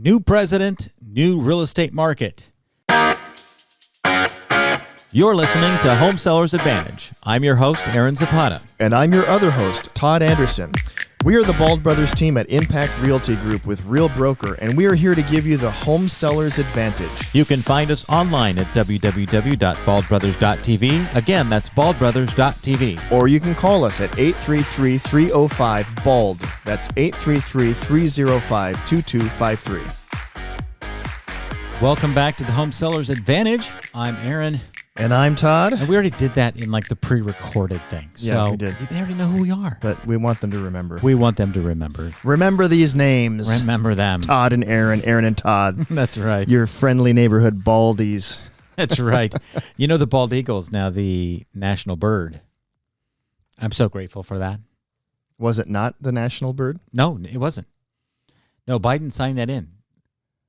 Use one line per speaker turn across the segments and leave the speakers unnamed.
New president, new real estate market. You're listening to Home Sellers Advantage. I'm your host, Aaron Zapata.
And I'm your other host, Todd Anderson. We are the Bald Brothers team at Impact Realty Group with Real Broker, and we are here to give you the Home Sellers Advantage.
You can find us online at www.baldbrothers.tv. Again, that's baldbrothers.tv.
Or you can call us at 833-305-BALD. That's 833-305-2253.
Welcome back to the Home Sellers Advantage. I'm Aaron.
And I'm Todd.
And we already did that in like the pre-recorded thing.
Yeah,
so
we did.
They already know who we are.
But we want them to remember.
We want them to remember.
Remember these names.
Remember them.
Todd and Aaron, Aaron and Todd.
That's right.
Your friendly neighborhood baldies.
That's right. You know, the bald eagle is now the national bird. I'm so grateful for that.
Was it not the national bird?
No, it wasn't. No, Biden signed that in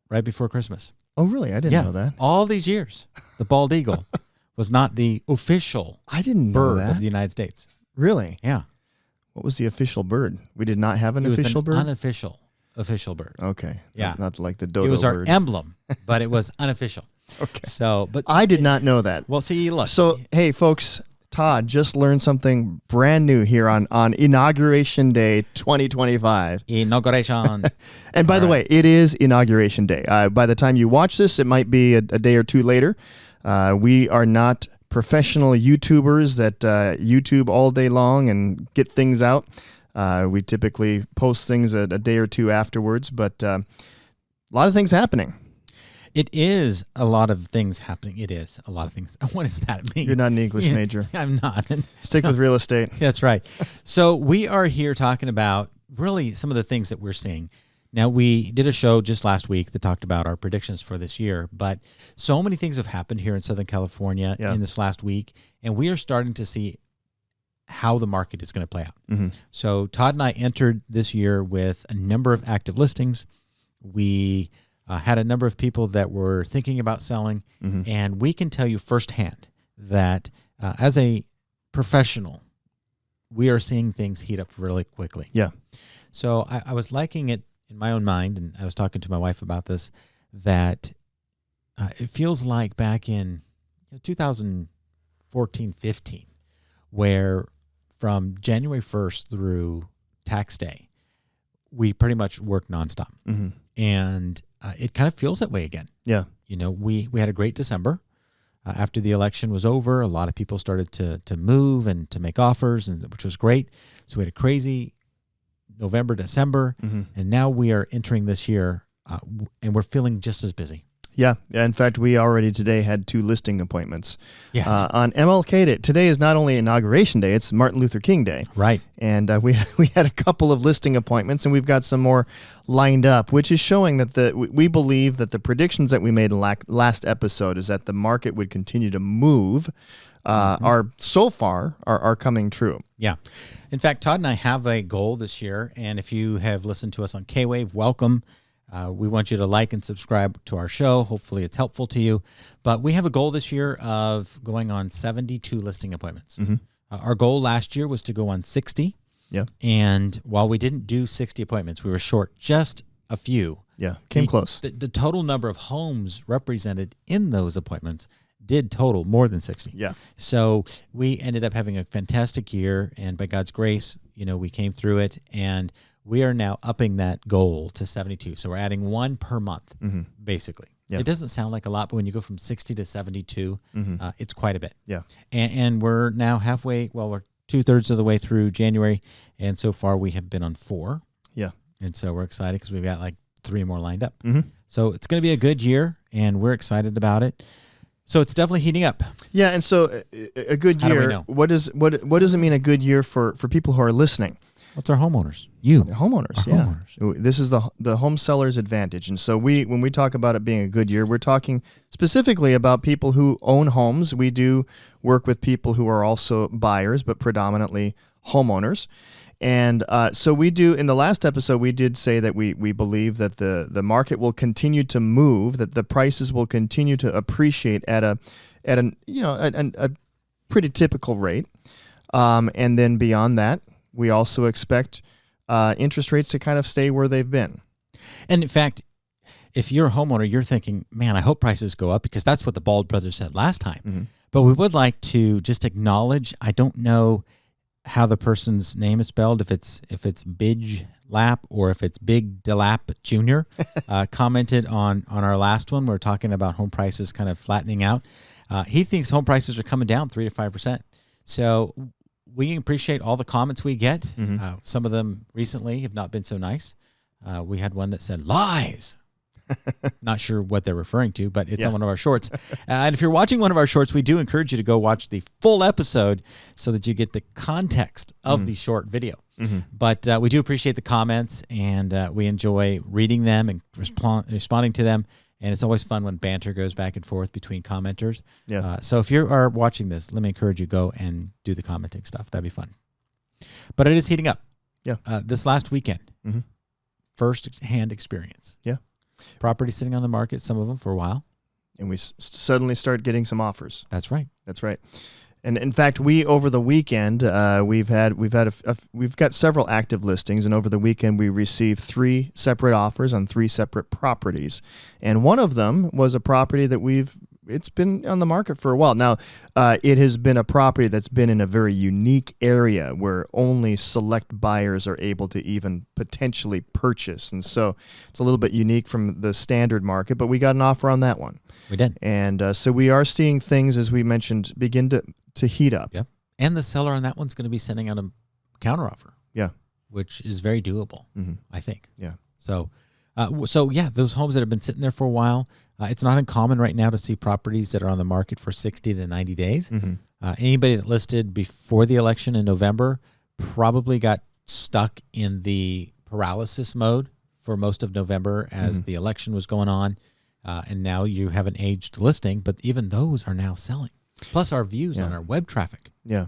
right before Christmas.
Oh, really? I didn't know that.
All these years, the bald eagle was not the official bird of the United States.
Really?
Yeah.
What was the official bird? We did not have an official bird?
Unofficial bird.
Okay.
Yeah.
Not like the dodo bird.
It was our emblem, but it was unofficial.
Okay.
So, but
I did not know that.
Well, see, look.
So, hey, folks, Todd just learned something brand new here on Inauguration Day 2025.
Inauguration.
And by the way, it is Inauguration Day. By the time you watch this, it might be a day or two later. We are not professional YouTubers that YouTube all day long and get things out. We typically post things a day or two afterwards, but a lot of things happening.
It is a lot of things happening. It is a lot of things. What does that mean?
You're not an English major.
I'm not.
Stick with real estate.
That's right. So we are here talking about really some of the things that we're seeing. Now, we did a show just last week that talked about our predictions for this year, but so many things have happened here in Southern California in this last week, and we are starting to see how the market is going to play out. Mm-hmm. So Todd and I entered this year with a number of active listings. We had a number of people that were thinking about selling, and we can tell you firsthand that as a professional, we are seeing things heat up really quickly.
Yeah.
So I was liking it in my own mind, and I was talking to my wife about this, that it feels like back in 2014, 15, where from January 1st through tax day, we pretty much worked nonstop. Mm-hmm. And it kind of feels that way again. Yeah. You know, we had a great December. After the election was over, a lot of people started to move and to make offers, which was great. So we had a crazy November, December, and now we are entering this year, and we're feeling just as busy.
Yeah. In fact, we already today had 2 listing appointments.
Yes.
On MLK Day. Today is not only Inauguration Day, it's Martin Luther King Day.
Right.
And we had a couple of listing appointments, and we've got some more lined up, which is showing that we believe that the predictions that we made last episode is that the market would continue to move are so far coming true.
Yeah. In fact, Todd and I have a goal this year, and if you have listened to us on K-Wave, welcome. We want you to like and subscribe to our show. Hopefully it's helpful to you. But we have a goal this year of going on 72 listing appointments. Mm-hmm. Our goal last year was to go on 60. Yeah. And while we didn't do 60 appointments, we were short just a few.
Yeah, came close.
The total number of homes represented in those appointments did total more than 60.
Yeah.
So we ended up having a fantastic year, and by God's grace, we came through it, and we are now upping that goal to 72. So we're adding 1 per month, basically. Yeah. It doesn't sound like a lot, but when you go from 60 to 72, it's quite a bit. Yeah. And we're now halfway, we're 2/3 of the way through January, and so far we have been on 4. Yeah. And so we're excited because we've got like 3 more lined up. So it's going to be a good year, and we're excited about it. So it's definitely heating up.
Yeah, and so a good year. How do we know? What does it mean a good year for people who are listening?
What's our homeowners? You.
Homeowners,
our
yeah.
Homeowners.
This is the home seller's advantage. And so when we talk about it being a good year, we're talking specifically about people who own homes. We do work with people who are also buyers, but predominantly homeowners. And so we do, in the last episode, we did say that we believe that the market will continue to move, that the prices will continue to appreciate at a pretty typical rate. And then beyond that, we also expect interest rates to kind of stay where they've been.
And in fact, if you're a homeowner, you're thinking, man, I hope prices go up, because that's what the Bald brothers said last time.
Mm-hmm.
But we would like to just acknowledge, I don't know how the person's name is spelled, if it's Bidge Lap or if it's Big Delap Jr. Commented on our last one. We're talking about home prices kind of flattening out. He thinks home prices are coming down 3 to 5%. So we appreciate all the comments we get.
Mm-hmm.
Some of them recently have not been so nice. We had one that said lies. Not sure what they're referring to, but it's on one of our shorts. And if you're watching one of our shorts, we do encourage you to go watch the full episode so that you get the context of the short video. Mm-hmm. But we do appreciate the comments, and we enjoy reading them and responding to them. And it's always fun when banter goes back and forth between commenters. Yeah. So if you are watching this, let me encourage you, go and do the commenting stuff. That'd be fun. But it is heating up.
Yeah.
This last weekend, first-hand experience.
Yeah.
Property sitting on the market, some of them for a while.
And we suddenly start getting some offers.
That's right.
That's right. And in fact, we over the weekend we've got several active listings, and over the weekend we received 3 separate offers on 3 separate properties, and one of them was a property that it's been on the market for a while now. It has been a property that's been in a very unique area where only select buyers are able to even potentially purchase, and so it's a little bit unique from the standard market. But we got an offer on that one.
We did,
and so we are seeing things, as we mentioned, begin to heat up.
Yep. And the seller on that one's going to be sending out a counteroffer.
Yeah.
Which is very doable, I think.
Yeah.
So yeah, those homes that have been sitting there for a while, it's not uncommon right now to see properties that are on the market for 60 to 90 days. Anybody that listed before the election in November probably got stuck in the paralysis mode for most of November as the election was going on. And now you have an aged listing, but even those are now selling. Plus our views on our web traffic.
Yeah.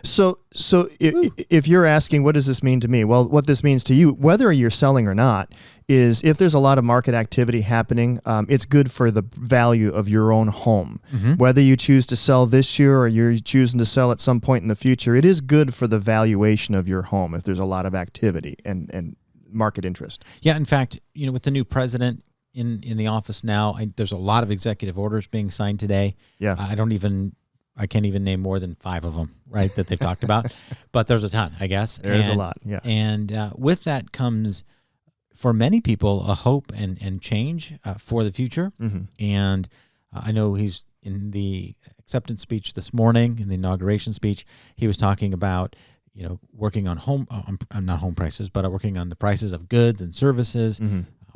So if you're asking, what does this mean to me? Well, what this means to you, whether you're selling or not, is if there's a lot of market activity happening, it's good for the value of your own home. Whether you choose to sell this year or you're choosing to sell at some point in the future, it is good for the valuation of your home if there's a lot of activity and market interest.
Yeah, in fact, with the new president in the office now, there's a lot of executive orders being signed today.
Yeah.
I can't even name more than 5 of them, right, that they've talked about. But there's a ton, I guess.
There's a lot, yeah.
And with that comes, for many people, a hope and change for the future. And I know he's in the acceptance speech this morning, in the inauguration speech, he was talking about, working on not home prices, but working on the prices of goods and services,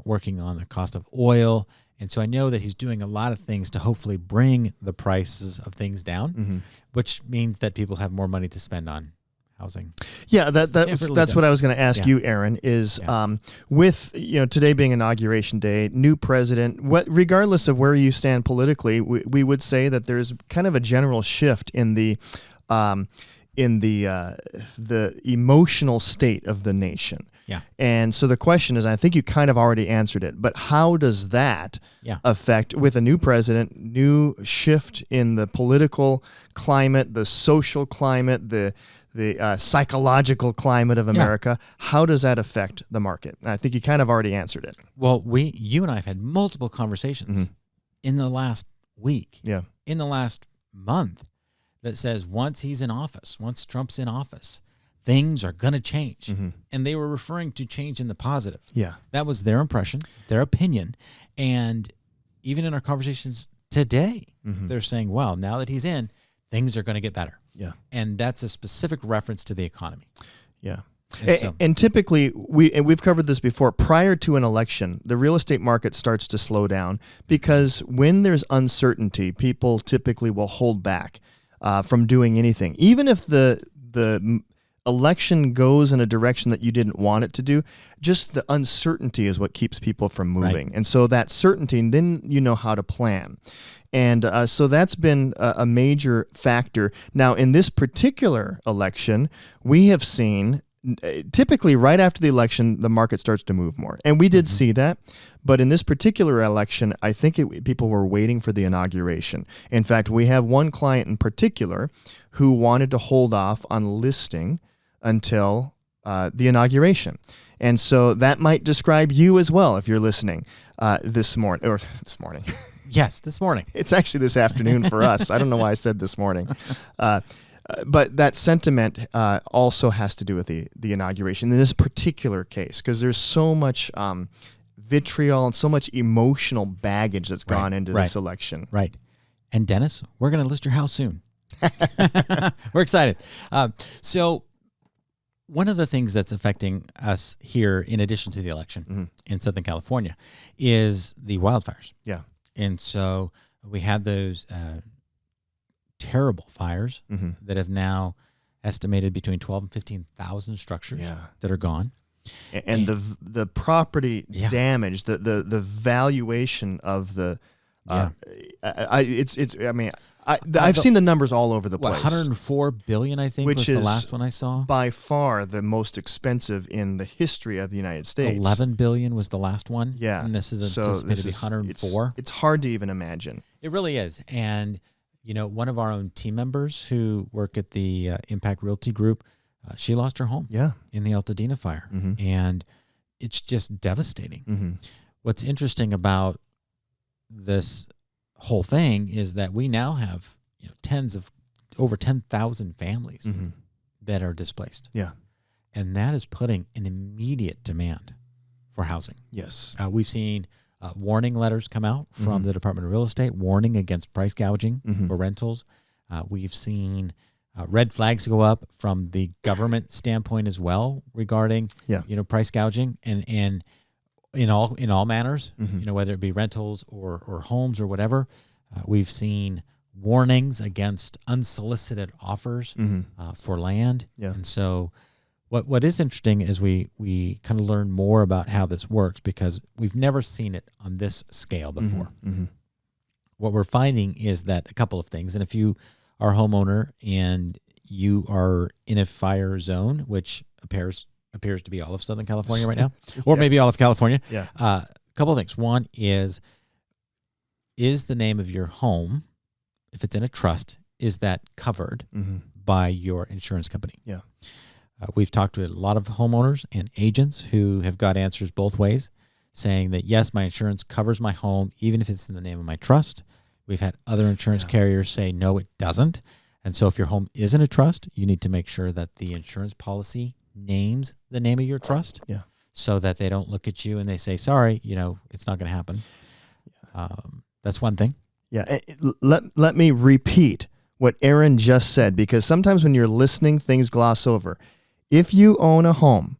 working on the cost of oil. And so I know that he's doing a lot of things to hopefully bring the prices of things down, which means that people have more money to spend on housing.
Yeah, that's what I was going to ask you, Aaron, is with today being inauguration day, new president, regardless of where you stand politically, we would say that there's kind of a general shift in the emotional state of the nation.
Yeah.
And so the question is, I think you kind of already answered it, but how does that affect, with a new president, new shift in the political climate, the social climate, the psychological climate of America, how does that affect the market? And I think you kind of already answered it.
Well, you and I have had multiple conversations in the last week, in the last month, that says once Trump's in office, things are going to change. And they were referring to change in the positive.
Yeah.
That was their impression, their opinion. And even in our conversations today, they're saying, wow, now that he's in, things are going to get better.
Yeah.
And that's a specific reference to the economy.
Yeah. And typically, we've covered this before, prior to an election, the real estate market starts to slow down because when there's uncertainty, people typically will hold back from doing anything. Even if the election goes in a direction that you didn't want it to do, just the uncertainty is what keeps people from moving. Right. And so that certainty, then you know how to plan. And so that's been a major factor. Now, in this particular election, we have seen typically right after the election, the market starts to move more. And we did see that. But in this particular election, I think people were waiting for the inauguration. In fact, we have one client in particular who wanted to hold off on listing until the inauguration. And so that might describe you as well if you're listening. this morning.
Yes, this morning.
It's actually this afternoon for us. I don't know why I said this morning. But that sentiment also has to do with the inauguration in this particular case, because there's so much vitriol and so much emotional baggage that's gone into this election.
Right. And Dennis, we're going to list your house soon. We're excited. So one of the things that's affecting us here, in addition to the election in Southern California, is the wildfires.
Yeah.
And so we had those terrible fires that have now estimated between 12 and 15,000 structures that are gone.
And the property damage, the valuation of the I've seen the numbers all over the place.
104 billion, I think, was the last one I saw.
By far the most expensive in the history of the United States.
11 billion was the last one.
Yeah.
And this is anticipated to be 104.
It's hard to even imagine.
It really is. And, you know, one of our own team members who work at the Impact Realty Group, she lost her home in the Altadena fire. And it's just devastating. What's interesting this whole thing is that we now have over 10,000 families that are displaced.
Yeah.
And that is putting an immediate demand for housing.
Yes.
We've seen warning letters come out from the Department of Real Estate warning against price gouging for rentals. We've seen red flags go up from the government standpoint as well regarding price gouging and in all manners, whether it be rentals or homes or whatever. We've seen warnings against unsolicited offers for land. Yeah. And so what is interesting is we kind of learn more about how this works, because we've never seen it on this scale before. What we're finding is that a couple of things, and if you are a homeowner and you are in a fire zone, which appears to be all of Southern California right now, or maybe all of California. Yeah. A couple of things. One is the name of your home, if it's in a trust, is that covered by your insurance company? Yeah. We've talked to a lot of homeowners and agents who have got answers both ways, saying that, yes, my insurance covers my home, even if it's in the name of my trust. We've had other insurance carriers say, no, it doesn't. And so if your home is in a trust, you need to make sure that the insurance policy names the name of your trust, so that they don't look at you and they say, sorry, it's not going to happen. That's one thing.
Yeah. Let me repeat what Aaron just said, because sometimes when you're listening, things gloss over. If you own a home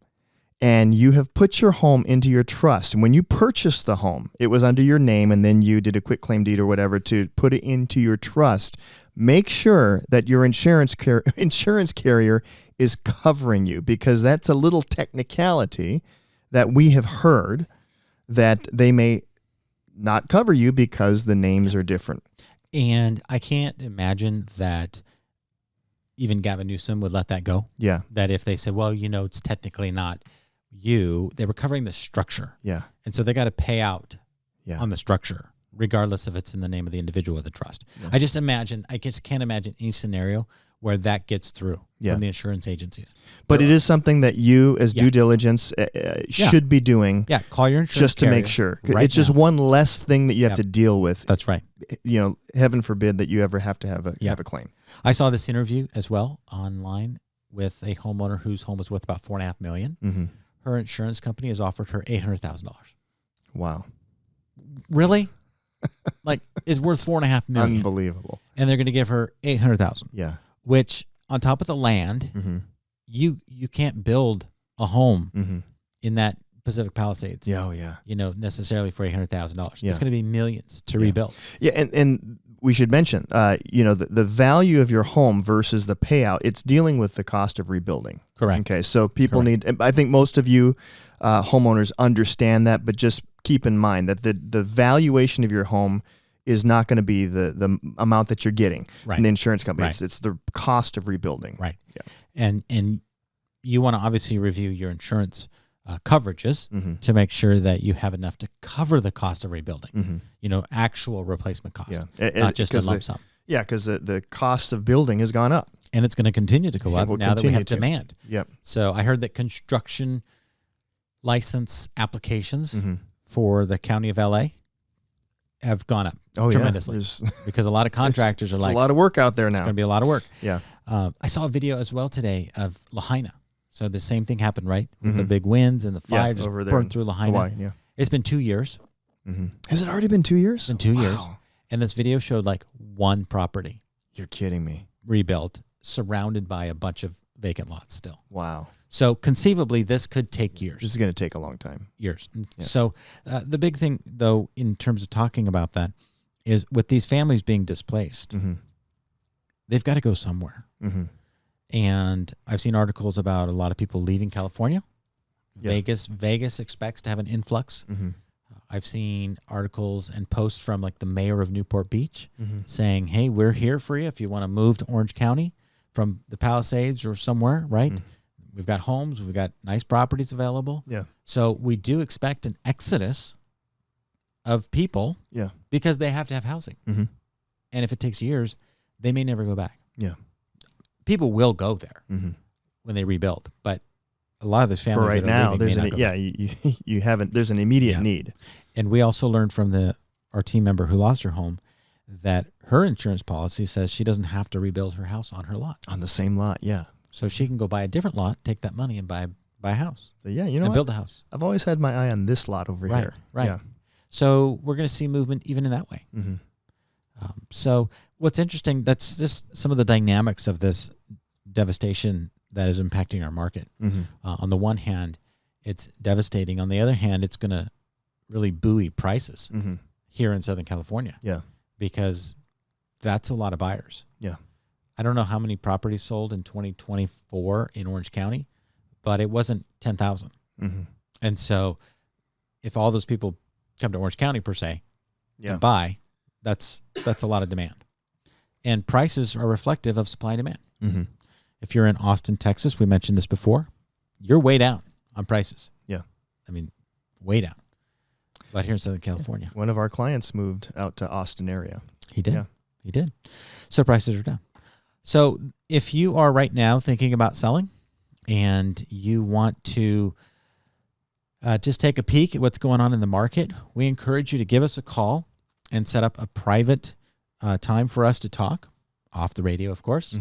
and you have put your home into your trust, and when you purchased the home, it was under your name, and then you did a quitclaim deed or whatever to put it into your trust, make sure that your insurance carrier is covering you, because that's a little technicality that we have heard, that they may not cover you because the names are different.
And I can't imagine that even Gavin Newsom would let that go. Yeah. That if they said, well, it's technically not you, they were covering the structure. Yeah. And so they got to pay out on the structure, regardless if it's in the name of the individual or the trust. Yeah. I just can't imagine any scenario where that gets through from the insurance agencies.
But it is something that you, as due diligence, should be doing.
Yeah, call your insurance
just to make sure. It's just one less thing that you have to deal with.
That's right.
Heaven forbid that you ever have to have a claim.
I saw this interview as well online with a homeowner whose home was worth about $4.5 million. Her insurance company has offered her $800,000.
Wow.
Really? Is worth $4.5 million.
Unbelievable.
And they're going to give her $800,000.
Yeah.
Which, on top of the land, you can't build a home in that Pacific Palisades.
Yeah, oh yeah.
Necessarily for $800,000. Yeah. It's going to be millions to rebuild.
Yeah, and we should mention, the value of your home versus the payout. It's dealing with the cost of rebuilding. Correct. Okay, so people need. I think most of you homeowners understand that, but just keep in mind that the valuation of your home is not going to be the amount that you're getting from the insurance company. Right. It's the cost of rebuilding.
Right. Yeah. And you want to obviously review your insurance coverages to make sure that you have enough to cover the cost of rebuilding. Actual replacement cost, not just a lump sum.
Yeah, because the cost of building has gone up.
And it's going to continue to go up now that we have demand.
Yep.
So I heard that construction license applications for the county of LA have gone up tremendously because a lot of contractors are like,
a lot of work out there now.
It's going to be a lot of work.
Yeah.
I saw a video as well today of Lahaina. So the same thing happened, right? With the big winds and the fire just burned through Lahaina.
Hawaii, yeah.
It's been 2 years.
Has it already been 2 years?
It's been 2 years. And this video showed like one property.
You're kidding me.
Rebuilt, surrounded by a bunch of vacant lots still.
Wow.
So conceivably, this could take years.
This is going to take a long time.
Years. Yeah. So the big thing, though, in terms of talking about that, is with these families being displaced, they've got to go somewhere. And I've seen articles about a lot of people leaving California. Vegas expects to have an influx. I've seen articles and posts from like the mayor of Newport Beach saying, hey, we're here for you if you want to move to Orange County from the Palisades or somewhere, right? We've got homes. We've got nice properties available.
Yeah.
So we do expect an exodus of people because they have to have housing. And if it takes years, they may never go back.
Yeah.
People will go there when they rebuild, but a lot of the families
for right now, there's
there's
an immediate need.
And we also learned from our team member who lost her home that her insurance policy says she doesn't have to rebuild her house on her lot.
On the same lot, yeah.
So she can go buy a different lot, take that money and buy a house.
So and
build a house.
I've always had my eye on this lot over here.
Right.
Yeah.
So we're going to see movement even in that way. So what's interesting, that's just some of the dynamics of this devastation that is impacting our market. On the one hand, it's devastating. On the other hand, it's going to really buoy prices here in Southern California.
Yeah.
Because that's a lot of buyers.
Yeah.
I don't know how many properties sold in 2024 in Orange County, but it wasn't 10,000. And so if all those people come to Orange County per se and buy, that's a lot of demand. And prices are reflective of supply and demand. If you're in Austin, Texas, we mentioned this before, you're way down on prices.
Yeah.
I mean, way down. But here in Southern California.
One of our clients moved out to Austin area.
He did. Yeah. He did. So prices are down. So if you are right now thinking about selling and you want to just take a peek at what's going on in the market, we encourage you to give us a call and set up a private time for us to talk, off the radio, of course.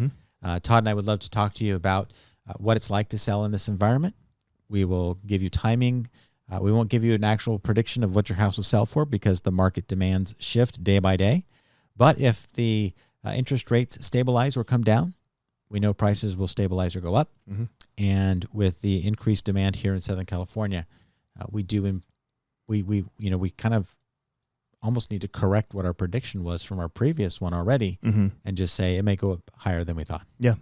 Todd and I would love to talk to you about what it's like to sell in this environment. We will give you timing. We won't give you an actual prediction of what your house will sell for because the market demands shift day by day. But if the interest rates stabilize or come down, we know prices will stabilize or go up. And with the increased demand here in Southern California, we kind of almost need to correct what our prediction was from our previous one already and just say it may go up higher than we thought.
Yeah.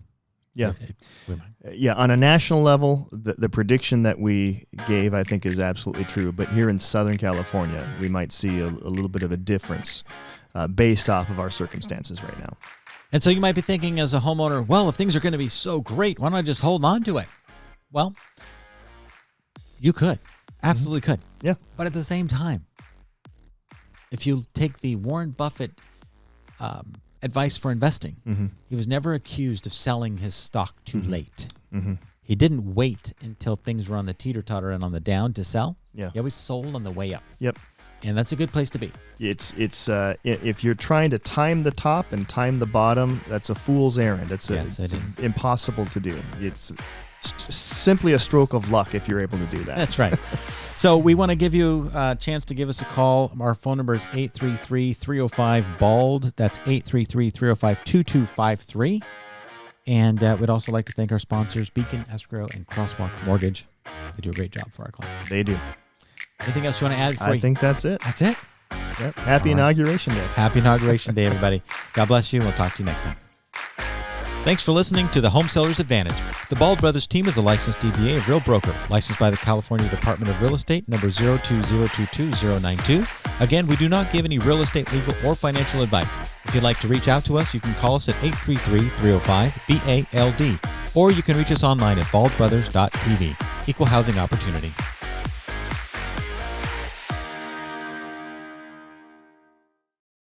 On a national level, the prediction that we gave, I think, is absolutely true. But here in Southern California, we might see a little bit of a difference based off of our circumstances right now.
And so you might be thinking as a homeowner, well, if things are going to be so great, why don't I just hold on to it? Well, you could. Absolutely could.
Yeah.
But at the same time, if you take the Warren Buffett advice for investing, he was never accused of selling his stock too late. He didn't wait until things were on the teeter-totter and on the down to sell.
Yeah.
He always sold on the way up.
Yep.
And that's a good place to be.
It's if you're trying to time the top and time the bottom, that's a fool's errand. It's impossible to do. It's simply a stroke of luck if you're able to do that.
That's right. So we want to give you a chance to give us a call. Our phone number is 833-305-BALD. That's 833-305-2253. And we'd also like to thank our sponsors, Beacon Escrow and Crosswalk Mortgage. They do a great job for our clients.
They do.
Anything else you want to add?
I think that's it.
That's it?
Yep. Happy Inauguration Day.
Happy Inauguration Day, everybody. God bless you, and we'll talk to you next time. Thanks for listening to the Home Sellers Advantage. The Bald Brothers team is a licensed DBA of Real Broker, licensed by the California Department of Real Estate, number 02022-092. Again, we do not give any real estate, legal, or financial advice. If you'd like to reach out to us, you can call us at 833-305-BALD, or you can reach us online at baldbrothers.tv. Equal housing opportunity.